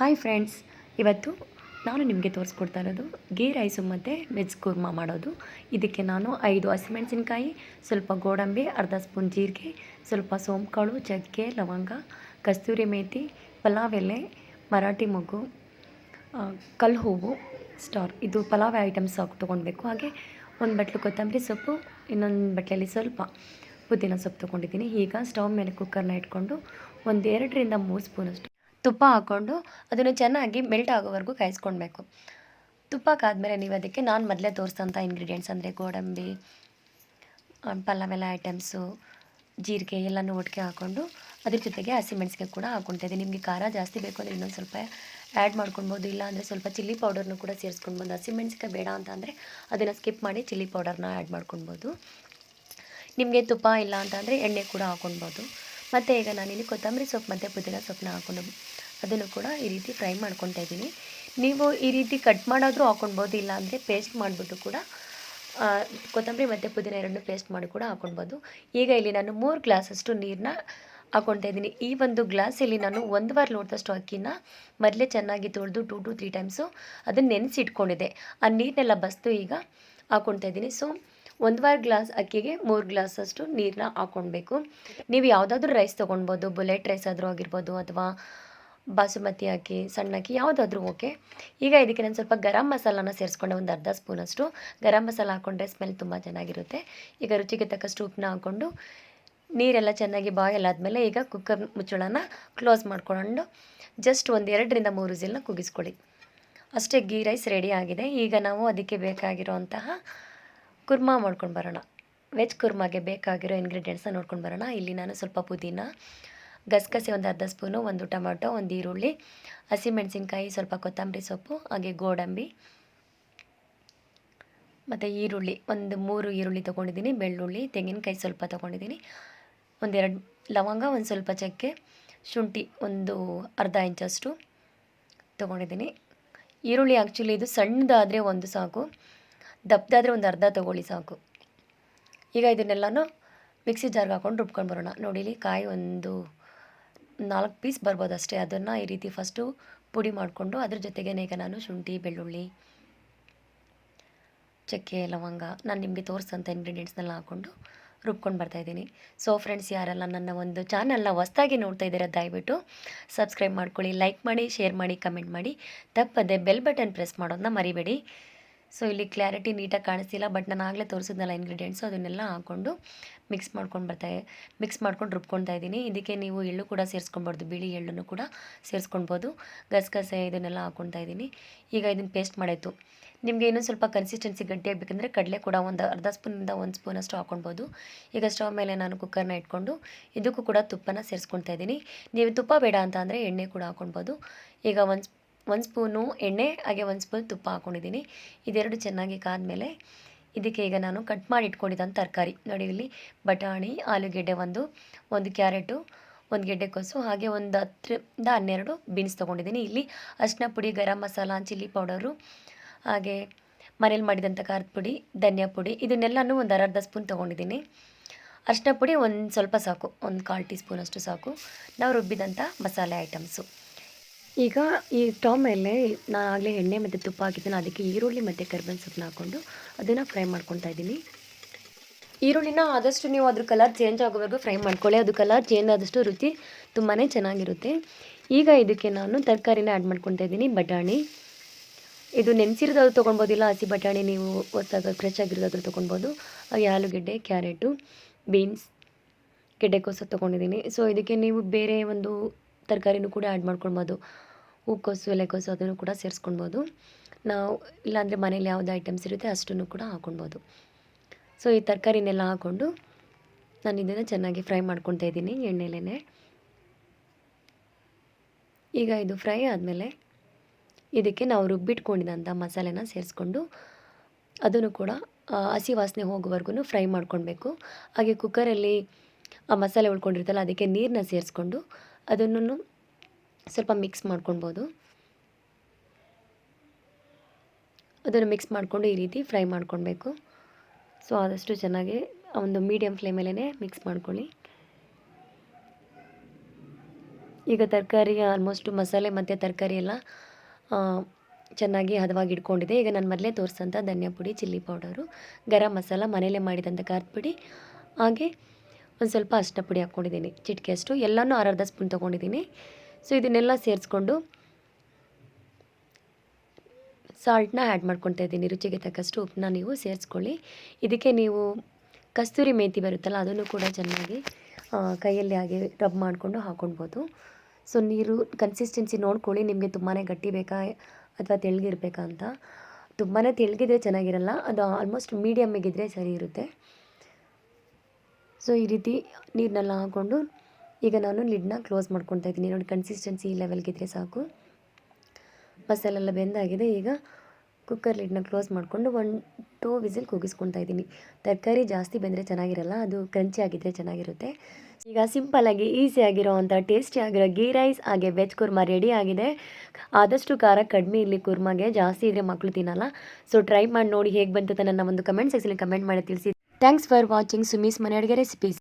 Hi friends, ಇವತ್ತು ನಾನು ನಿಮಗೆ ತೋರಿಸ್ಕೊಡ್ತಾ ಇರೋದು ಗೀ ರೈಸು ಮತ್ತು ವೆಜ್ ಕುರ್ಮಾ ಮಾಡೋದು. ಇದಕ್ಕೆ ನಾನು 5 ಹಸಿಮೆಣಸಿನ್ಕಾಯಿ, ಸ್ವಲ್ಪ ಗೋಡಂಬಿ, ಅರ್ಧ ಸ್ಪೂನ್ ಜೀರಿಗೆ, ಸ್ವಲ್ಪ ಸೋಂಪುಕಾಳು, ಚಕ್ಕೆ, ಲವಂಗ, ಕಸ್ತೂರಿ ಮೇಥಿ, ಪಲಾವ್ ಎಲೆ, ಮರಾಠಿ ಮೊಗ್ಗು, ಕಲ್ಲು ಹೂವು, ಸ್ಟಾರ್ ಇದು ಪಲಾವ್ ಐಟಮ್ಸ್ ತೊಗೊಳ್ಬೇಕು. ಹಾಗೆ ಒಂದು ಬಟ್ಲು ಕೊತ್ತಂಬರಿ ಸೊಪ್ಪು, ಇನ್ನೊಂದು ಬಟ್ಲಲ್ಲಿ ಸ್ವಲ್ಪ ಪುದೀನ ಸೊಪ್ಪು ತೊಗೊಂಡಿದ್ದೀನಿ. ಈಗ ಸ್ಟವ್ ಮೇಲೆ ಕುಕ್ಕರ್ನ ಇಟ್ಕೊಂಡು ಒಂದು 2ರಿಂದ 3 ಸ್ಪೂನಷ್ಟು ತುಪ್ಪ ಹಾಕ್ಕೊಂಡು ಅದನ್ನು ಚೆನ್ನಾಗಿ ಮೆಲ್ಟ್ ಆಗೋವರೆಗೂ ಕಾಯಿಸ್ಕೊಳ್ಬೇಕು. ತುಪ್ಪ ಕಾದ್ಮೇಲೆ ನೀವು ಅದಕ್ಕೆ ನಾನು ಮೊದಲೇ ತೋರಿಸಿದಂಥ ಇಂಗ್ರೀಡಿಯೆಂಟ್ಸ್ ಅಂದರೆ ಗೋಡಂಬಿ, ಪಲಾವ್ ಎಲೆ ಐಟಮ್ಸು, ಜೀರಿಗೆ ಎಲ್ಲನೂ ಒಟ್ಟಿಗೆ ಹಾಕ್ಕೊಂಡು ಅದ್ರ ಜೊತೆಗೆ ಹಸಿಮೆಣಸಿಗೆ ಕೂಡ ಹಾಕ್ಕೊಳ್ತಾಯಿದ್ದೀನಿ. ನಿಮಗೆ ಖಾರ ಜಾಸ್ತಿ ಬೇಕು ಅಂದರೆ ಇನ್ನೊಂದು ಸ್ವಲ್ಪ ಆ್ಯಡ್ ಮಾಡ್ಕೊಳ್ಬೋದು, ಇಲ್ಲ ಅಂದರೆ ಸ್ವಲ್ಪ ಚಿಲ್ಲಿ ಪೌಡರ್ನು ಕೂಡ ಸೇರಿಸ್ಕೊಳ್ಬೋದು. ಹಸಿಮೆಣಸಿಗೆ ಬೇಡ ಅಂತ ಅಂದರೆ ಅದನ್ನು ಸ್ಕಿಪ್ ಮಾಡಿ ಚಿಲ್ಲಿ ಪೌಡರ್ನ ಆ್ಯಡ್ ಮಾಡ್ಕೊಳ್ಬೋದು. ನಿಮಗೆ ತುಪ್ಪ ಇಲ್ಲ ಅಂತಂದರೆ ಎಣ್ಣೆ ಕೂಡ ಹಾಕ್ಕೊಳ್ಬೋದು. ಮತ್ತು ಈಗ ನಾನಿಲ್ಲಿ ಕೊತ್ತಂಬರಿ ಸೊಪ್ಪು ಮತ್ತು ಪುದೀನ ಸೊಪ್ಪನ್ನ ಹಾಕ್ಕೊಂಡು ಅದನ್ನು ಕೂಡ ಈ ರೀತಿ ಫ್ರೈ ಮಾಡ್ಕೊತಾ ಇದ್ದೀನಿ. ನೀವು ಈ ರೀತಿ ಕಟ್ ಮಾಡೋದ್ರೂ ಹಾಕ್ಕೊಳ್ಬೋದು, ಇಲ್ಲ ಅಂದರೆ ಪೇಸ್ಟ್ ಮಾಡಿಬಿಟ್ಟು ಕೂಡ ಕೊತ್ತಂಬರಿ ಮತ್ತು ಪುದೀನ ಎರಡನ್ನೂ ಪೇಸ್ಟ್ ಮಾಡಿ ಕೂಡ ಹಾಕ್ಕೊಳ್ಬೋದು. ಈಗ ಇಲ್ಲಿ ನಾನು 3 ಗ್ಲಾಸಷ್ಟು ನೀರನ್ನ ಹಾಕ್ಕೊಳ್ತಾ ಇದ್ದೀನಿ. ಈ ಒಂದು ಗ್ಲಾಸಲ್ಲಿ ನಾನು 1 ವಾರ ಲೋಟದಷ್ಟು ಅಕ್ಕಿನ ಮೊದಲೇ ಚೆನ್ನಾಗಿ ತೊಳೆದು 2 to 3 ಟೈಮ್ಸು ಅದನ್ನು ನೆನೆಸಿಟ್ಕೊಂಡಿದ್ದೆ. ಆ ನೀರನ್ನೆಲ್ಲ ಬಸ್ತು ಈಗ ಹಾಕ್ಕೊಳ್ತಾ ಇದ್ದೀನಿ. ಸೊ 1 ವಾರ ಗ್ಲಾಸ್ ಅಕ್ಕಿಗೆ 3 ಗ್ಲಾಸಷ್ಟು ನೀರನ್ನ ಹಾಕ್ಕೊಳ್ಬೇಕು. ನೀವು ಯಾವುದಾದ್ರೂ ರೈಸ್ ತೊಗೊಳ್ಬೋದು, ಬುಲೆಟ್ ರೈಸ್ ಆದರೂ ಆಗಿರ್ಬೋದು, ಅಥವಾ ಬಾಸುಮತಿ ಅಕ್ಕಿ, ಸಣ್ಣ ಅಕ್ಕಿ ಯಾವುದಾದ್ರೂ ಓಕೆ. ಈಗ ಇದಕ್ಕೆ ನಾನು ಸ್ವಲ್ಪ ಗರಂ ಮಸಾಲಾನ ಸೇರಿಸ್ಕೊಂಡೆ, ಒಂದು ಅರ್ಧ ಸ್ಪೂನಷ್ಟು ಗರಂ ಮಸಾಲ ಹಾಕ್ಕೊಂಡ್ರೆ ಸ್ಮೆಲ್ ತುಂಬ ಚೆನ್ನಾಗಿರುತ್ತೆ. ಈಗ ರುಚಿಗೆ ತಕ್ಕಷ್ಟು ಉಪ್ಪನ್ನ ಹಾಕ್ಕೊಂಡು ನೀರೆಲ್ಲ ಚೆನ್ನಾಗಿ ಬಾಯಲ್ ಆದಮೇಲೆ ಈಗ ಕುಕ್ಕರ್ ಮುಚ್ಚಳನ ಕ್ಲೋಸ್ ಮಾಡ್ಕೊಂಡು ಜಸ್ಟ್ ಒಂದು 2ರಿಂದ 3 ವಿಸಿಲ್ನ ಕುಗ್ಗಿಸ್ಕೊಳ್ಳಿ. ಅಷ್ಟೇ, ಗೀ ರೈಸ್ ರೆಡಿ ಆಗಿದೆ. ಈಗ ನಾವು ಅದಕ್ಕೆ ಬೇಕಾಗಿರೋಂತಹ ಕುರ್ಮಾ ಮಾಡ್ಕೊಂಡು ಬರೋಣ. ವೆಜ್ ಕುರ್ಮಾಗೆ ಬೇಕಾಗಿರೋ ಇಂಗ್ರೀಡಿಯೆಂಟ್ಸ್ನ ನೋಡ್ಕೊಂಡು ಬರೋಣ. ಇಲ್ಲಿ ನಾನು ಸ್ವಲ್ಪ ಪುದೀನ, ಗಸಗಸೆ ಒಂದು ಅರ್ಧ ಸ್ಪೂನು, ಒಂದು ಟೊಮೆಟೊ, ಒಂದು ಈರುಳ್ಳಿ, ಹಸಿಮೆಣಸಿನ್ಕಾಯಿ, ಸ್ವಲ್ಪ ಕೊತ್ತಂಬರಿ ಸೊಪ್ಪು, ಹಾಗೆ ಗೋಡಂಬಿ ಮತ್ತು ಈರುಳ್ಳಿ ಒಂದು 3 ಈರುಳ್ಳಿ ತೊಗೊಂಡಿದ್ದೀನಿ, ಬೆಳ್ಳುಳ್ಳಿ, ತೆಂಗಿನಕಾಯಿ ಸ್ವಲ್ಪ ತೊಗೊಂಡಿದ್ದೀನಿ, 1-2 ಲವಂಗ, ಒಂದು ಸ್ವಲ್ಪ ಚಕ್ಕೆ, ಶುಂಠಿ ಒಂದು ಅರ್ಧ ಇಂಚಷ್ಟು ತೊಗೊಂಡಿದ್ದೀನಿ. ಈರುಳ್ಳಿ ಆ್ಯಕ್ಚುಲಿ ಇದು ಸಣ್ಣದಾದರೆ ಒಂದು ಸಾಕು, ದಪ್ಪದಾದರೆ ಒಂದು ಅರ್ಧ ತೊಗೊಳ್ಳಿ ಸಾಕು. ಈಗ ಇದನ್ನೆಲ್ಲನೂ ಮಿಕ್ಸಿ ಜಾರ್ಗೆ ಹಾಕ್ಕೊಂಡು ರುಬ್ಕೊಂಡು ಬರೋಣ. ನೋಡಿ, ಇಲ್ಲಿ ಕಾಯಿ ಒಂದು 4 ಪೀಸ್ ಬರ್ಬೋದು ಅಷ್ಟೇ. ಅದನ್ನು ಈ ರೀತಿ ಫಸ್ಟು ಪುಡಿ ಮಾಡಿಕೊಂಡು ಅದ್ರ ಜೊತೆಗೇ ಈಗ ನಾನು ಶುಂಠಿ, ಬೆಳ್ಳುಳ್ಳಿ, ಚಕ್ಕೆ, ಲವಂಗ, ನಾನು ನಿಮಗೆ ತೋರಿಸೋಂಥ ಇಂಗ್ರೀಡಿಯೆಂಟ್ಸ್ನೆಲ್ಲ ಹಾಕ್ಕೊಂಡು ರುಬ್ಕೊಂಡು ಬರ್ತಾಯಿದ್ದೀನಿ. ಸೊ ಫ್ರೆಂಡ್ಸ್, ಯಾರೆಲ್ಲ ನನ್ನ ಒಂದು ಚಾನಲ್ನ ಹೊಸ್ದಾಗಿ ನೋಡ್ತಾ ಇದ್ದೀರಾ ದಯವಿಟ್ಟು ಸಬ್ಸ್ಕ್ರೈಬ್ ಮಾಡ್ಕೊಳ್ಳಿ, ಲೈಕ್ ಮಾಡಿ, ಶೇರ್ ಮಾಡಿ, ಕಮೆಂಟ್ ಮಾಡಿ, ತಪ್ಪದೆ ಬೆಲ್ ಬಟನ್ ಪ್ರೆಸ್ ಮಾಡೋದನ್ನ ಮರಿಬೇಡಿ. ಸೊ ಇಲ್ಲಿ ಕ್ಲಾರಿಟಿ ನೀಟಾಗಿ ಕಾಣಿಸ್ತಿಲ್ಲ, ಬಟ್ ನಾನು ಆಗಲೇ ತೋರಿಸಿದ್ನಲ್ಲ ಇಂಗ್ರೀಡಿಯೆಂಟ್ಸು, ಅದನ್ನೆಲ್ಲ ಹಾಕ್ಕೊಂಡು ಮಿಕ್ಸ್ ಮಾಡ್ಕೊಂಡು ರುಬ್ಕೊಳ್ತಾ ಇದ್ದೀನಿ. ಇದಕ್ಕೆ ನೀವು ಎಳ್ಳು ಕೂಡ ಸೇರಿಸ್ಕೊಳ್ಬಾರ್ದು, ಬಿಳಿ ಎಳ್ಳನ್ನು ಕೂಡ ಸೇರಿಸ್ಕೊಳ್ಬೋದು. ಗಸಗಸೆ ಇದನ್ನೆಲ್ಲ ಹಾಕ್ಕೊಳ್ತಾ ಇದ್ದೀನಿ. ಈಗ ಇದನ್ನು ಪೇಸ್ಟ್ ಮಾಡಾಯಿತು. ನಿಮಗೆ ಇನ್ನೊಂದು ಸ್ವಲ್ಪ ಕನ್ಸಿಸ್ಟೆನ್ಸಿ ಗಟ್ಟಿಯಾಗಬೇಕಂದ್ರೆ ಕಡಲೆ ಕೂಡ ಒಂದು ಅರ್ಧ ಸ್ಪೂನಿಂದ 1 ಸ್ಪೂನಷ್ಟು ಹಾಕ್ಕೊಳ್ಬೋದು. ಈಗ ಸ್ಟವ್ ಮೇಲೆ ನಾನು ಕುಕ್ಕರ್ನ ಇಟ್ಕೊಂಡು ಇದಕ್ಕೂ ಕೂಡ ತುಪ್ಪನ ಸೇರಿಸ್ಕೊಳ್ತಾ ಇದ್ದೀನಿ. ನೀವು ತುಪ್ಪ ಬೇಡ ಅಂತ ಅಂದರೆ ಎಣ್ಣೆ ಕೂಡ ಹಾಕ್ಕೊಳ್ಬೋದು. ಈಗ ಒಂದು ಸ್ಪೂನು ಎಣ್ಣೆ, ಹಾಗೆ 1 ಸ್ಪೂನ್ ತುಪ್ಪ ಹಾಕ್ಕೊಂಡಿದ್ದೀನಿ. ಇದೆರಡು ಚೆನ್ನಾಗಿ ಕಾದ್ಮೇಲೆ ಇದಕ್ಕೆ ಈಗ ನಾನು ಕಟ್ ಮಾಡಿ ಇಟ್ಕೊಂಡಿದ್ದಂಥ ತರಕಾರಿ ನೋಡಿ, ಇಲ್ಲಿ ಬಟಾಣಿ, ಆಲೂಗೆಡ್ಡೆ ಒಂದು ಕ್ಯಾರೆಟು, ಒಂದು ಗೆಡ್ಡೆಕೋಸು, ಹಾಗೆ ಒಂದು 10ರಿಂದ 12 ಬೀನ್ಸ್ ತೊಗೊಂಡಿದ್ದೀನಿ. ಇಲ್ಲಿ ಅರಿಶಿನ ಪುಡಿ, ಗರಂ ಮಸಾಲ, ಚಿಲ್ಲಿ ಪೌಡರು, ಹಾಗೆ ಮನೇಲಿ ಮಾಡಿದಂಥ ಖಾರದ ಪುಡಿ, ಧನಿಯಾ ಪುಡಿ, ಇದನ್ನೆಲ್ಲನೂ ಒಂದು ಅರ್ಧ ಸ್ಪೂನ್ ತೊಗೊಂಡಿದ್ದೀನಿ. ಅರಿಶಿನ ಪುಡಿ ಒಂದು ಸ್ವಲ್ಪ ಸಾಕು, ಒಂದು 1/4 ಟೀ ಸ್ಪೂನಷ್ಟು ಸಾಕು, ನಾವು ರುಬ್ಬಿದಂಥ ಮಸಾಲೆ ಐಟಮ್ಸು. ಈಗ ಈ ಸ್ಟವ್ ಮೇಲೆ ನಾನು ಆಗಲೇ ಎಣ್ಣೆ ಮತ್ತು ತುಪ್ಪ ಹಾಕಿದ್ದೀನಿ. ಅದಕ್ಕೆ ಈರುಳ್ಳಿ ಮತ್ತು ಕರಿಬೇವಿನ ಸೊಪ್ಪನ್ನ ಹಾಕ್ಕೊಂಡು ಅದನ್ನು ಫ್ರೈ ಮಾಡ್ಕೊತಾ ಇದ್ದೀನಿ. ಈರುಳ್ಳಿನ ಆದಷ್ಟು ನೀವು ಅದ್ರ ಕಲರ್ ಚೇಂಜ್ ಆಗೋವರೆಗೂ ಫ್ರೈ ಮಾಡ್ಕೊಳ್ಳಿ. ಅದು ಕಲರ್ ಚೇಂಜ್ ಆದಷ್ಟು ರುಚಿ ತುಂಬಾ ಚೆನ್ನಾಗಿರುತ್ತೆ. ಈಗ ಇದಕ್ಕೆ ನಾನು ತರಕಾರಿನ ಆ್ಯಡ್ ಮಾಡ್ಕೊತಾ ಇದ್ದೀನಿ. ಬಟಾಣಿ, ಇದು ನೆನೆಸಿರೋದಾದ್ರು ತೊಗೊಳ್ಬೋದಿಲ್ಲ, ಹಸಿ ಬಟಾಣಿ ನೀವು ಹೊಸದಾಗಿ ಫ್ರೆಶ್ ಆಗಿರೋದಾದ್ರೂ ತೊಗೊಳ್ಬೋದು. ಹಾಗೆ ಆಲೂಗೆಡ್ಡೆ, ಕ್ಯಾರೆಟು, ಬೀನ್ಸ್, ಗೆಡ್ಡೆಕೋಸು ತೊಗೊಂಡಿದ್ದೀನಿ. ಸೊ ಇದಕ್ಕೆ ನೀವು ಬೇರೆ ಒಂದು ತರಕಾರಿನೂ ಕೂಡ ಆ್ಯಡ್ ಮಾಡ್ಕೊಳ್ಬೋದು, ಹೂಕೋಸು, ಎಲೆಕೋಸು ಅದನ್ನು ಕೂಡ ಸೇರಿಸ್ಕೊಳ್ಬೋದು. ನಾವು ಇಲ್ಲಾಂದರೆ ಮನೇಲಿ ಯಾವುದು ಐಟಮ್ಸ್ ಇರುತ್ತೆ ಅಷ್ಟನ್ನು ಕೂಡ ಹಾಕ್ಕೊಳ್ಬೋದು. ಸೊ ಈ ತರಕಾರಿನೆಲ್ಲ ಹಾಕ್ಕೊಂಡು ನಾನು ಇದನ್ನು ಚೆನ್ನಾಗಿ ಫ್ರೈ ಮಾಡ್ಕೊತಾ ಇದ್ದೀನಿ ಎಣ್ಣೆಲೇ. ಈಗ ಇದು ಫ್ರೈ ಆದಮೇಲೆ ಇದಕ್ಕೆ ನಾವು ರುಬ್ಬಿಟ್ಕೊಂಡಿದ್ದಂಥ ಮಸಾಲೆನ ಸೇರಿಸ್ಕೊಂಡು ಅದನ್ನು ಕೂಡ ಹಸಿ ವಾಸನೆ ಹೋಗೋವರೆಗೂ ಫ್ರೈ ಮಾಡ್ಕೊಳ್ಬೇಕು. ಹಾಗೆ ಕುಕ್ಕರಲ್ಲಿ ಆ ಮಸಾಲೆ ಉಳ್ಕೊಂಡಿರ್ತಲ್ಲ ಅದಕ್ಕೆ ನೀರನ್ನ ಸೇರಿಸ್ಕೊಂಡು ಅದನ್ನು ಸ್ವಲ್ಪ ಮಿಕ್ಸ್ ಮಾಡ್ಕೊಳ್ಬೋದು. ಅದನ್ನು ಮಿಕ್ಸ್ ಮಾಡಿಕೊಂಡು ಈ ರೀತಿ ಫ್ರೈ ಮಾಡ್ಕೊಳ್ಬೇಕು. ಸೊ ಆದಷ್ಟು ಚೆನ್ನಾಗಿ ಒಂದು ಮೀಡಿಯಮ್ ಫ್ಲೇಮಲ್ಲೇ ಮಿಕ್ಸ್ ಮಾಡ್ಕೊಳ್ಳಿ. ಈಗ ತರಕಾರಿ ಆಲ್ಮೋಸ್ಟ್ ಮಸಾಲೆ ಮತ್ತು ತರಕಾರಿ ಎಲ್ಲ ಆ, ಚೆನ್ನಾಗಿ ಹದವಾಗಿ ಇಟ್ಕೊಂಡಿದೆ. ಈಗ ನಾನು ಮೊದಲೇ ತೋರಿಸಂಥ ಧನಿಯಾ ಪುಡಿ, ಚಿಲ್ಲಿ ಪೌಡರು, ಗರಂ ಮಸಾಲ, ಮನೇಲೇ ಮಾಡಿದಂಥ ಖಾರದ ಪುಡಿ, ಹಾಗೆ ಒಂದು ಸ್ವಲ್ಪ ಅರಿಶಿನ ಪುಡಿ ಹಾಕ್ಕೊಂಡಿದ್ದೀನಿ, ಚಿಟಿಕೆಯಷ್ಟು. ಎಲ್ಲನೂ ಅರ್ಧ ಸ್ಪೂನ್ ತೊಗೊಂಡಿದ್ದೀನಿ. ಸೊ ಇದನ್ನೆಲ್ಲ ಸೇರಿಸ್ಕೊಂಡು ಸಾಲ್ಟನ್ನ ಆ್ಯಡ್ ಮಾಡ್ಕೊತಾ ಇದ್ದೀನಿ. ರುಚಿಗೆ ತಕ್ಕಷ್ಟು ಉಪ್ಪನ್ನ ನೀವು ಸೇರಿಸ್ಕೊಳ್ಳಿ. ಇದಕ್ಕೆ ನೀವು ಕಸ್ತೂರಿ ಮೇಥಿ ಬರುತ್ತಲ್ಲ, ಅದನ್ನು ಕೂಡ ಚೆನ್ನಾಗಿ ಕೈಯಲ್ಲಿ ಹಾಗೆ ರಬ್ ಮಾಡಿಕೊಂಡು ಹಾಕ್ಕೊಳ್ಬೋದು. ಸೊ ನೀರು ಕನ್ಸಿಸ್ಟೆನ್ಸಿ ನೋಡ್ಕೊಳ್ಳಿ, ನಿಮಗೆ ತುಂಬಾ ಗಟ್ಟಿ ಬೇಕಾ ಅಥವಾ ತೆಳ್ಳಗಿರ್ಬೇಕಾ ಅಂತ. ತುಂಬಾ ತೆಳ್ಳಗಿದ್ರೆ ಚೆನ್ನಾಗಿರಲ್ಲ, ಅದು ಆಲ್ಮೋಸ್ಟ್ ಮೀಡಿಯಮ್ಮಿಗಿದ್ರೆ ಸರಿ ಇರುತ್ತೆ. ಸೊ ಈ ರೀತಿ ನೀರನ್ನೆಲ್ಲ ಹಾಕ್ಕೊಂಡು ಈಗ ನಾನು ಲಿಡ್ನ ಕ್ಲೋಸ್ ಮಾಡ್ಕೊತಾ ಇದ್ದೀನಿ. ನೋಡಿ, ಕನ್ಸಿಸ್ಟೆನ್ಸಿ ಈ ಲೆವೆಲ್ಗಿದ್ರೆ ಸಾಕು. ಮಸಾಲೆಲ್ಲ ಬೆಂದಾಗಿದೆ. ಈಗ ಕುಕ್ಕರ್ ಲಿಡ್ನ ಕ್ಲೋಸ್ ಮಾಡಿಕೊಂಡು 1-2 ವಿಸಿಲ್ ಕೂಗಿಸ್ಕೊತಾ ಇದ್ದೀನಿ. ತರಕಾರಿ ಜಾಸ್ತಿ ಬೆಂದರೆ ಚೆನ್ನಾಗಿರಲ್ಲ, ಅದು ಕ್ರಂಚಿ ಆಗಿದ್ದರೆ ಚೆನ್ನಾಗಿರುತ್ತೆ. ಈಗ ಸಿಂಪಲ್ಲಾಗಿ ಈಸಿಯಾಗಿರೋ ಅಂಥ ಟೇಸ್ಟಿಯಾಗಿರೋ ಗೀ ರೈಸ್ ಹಾಗೆ ವೆಜ್ ಕುರ್ಮಾ ರೆಡಿ ಆಗಿದೆ. ಆದಷ್ಟು ಖಾರ ಕಡಿಮೆ ಇರಲಿ ಕುರ್ಮಾಗೆ, ಜಾಸ್ತಿ ಇದ್ದರೆ ಮಕ್ಕಳು ತಿನ್ನಲ್ಲ. ಸೊ ಟ್ರೈ ಮಾಡಿ ನೋಡಿ ಹೇಗೆ ಬಂತು ಅಂತ ನನ್ನ ಒಂದು ಕಮೆಂಟ್ ಸೆಕ್ಷನಲ್ಲಿ ಕಮೆಂಟ್ ಮಾಡಿ ತಿಳಿಸಿ. ಥ್ಯಾಂಕ್ಸ್ ಫಾರ್ ವಾಚಿಂಗ್ ಸುಮೀಸ್ ಮನೆ ಅಡುಗೆ ರೆಸಿಪೀಸ್.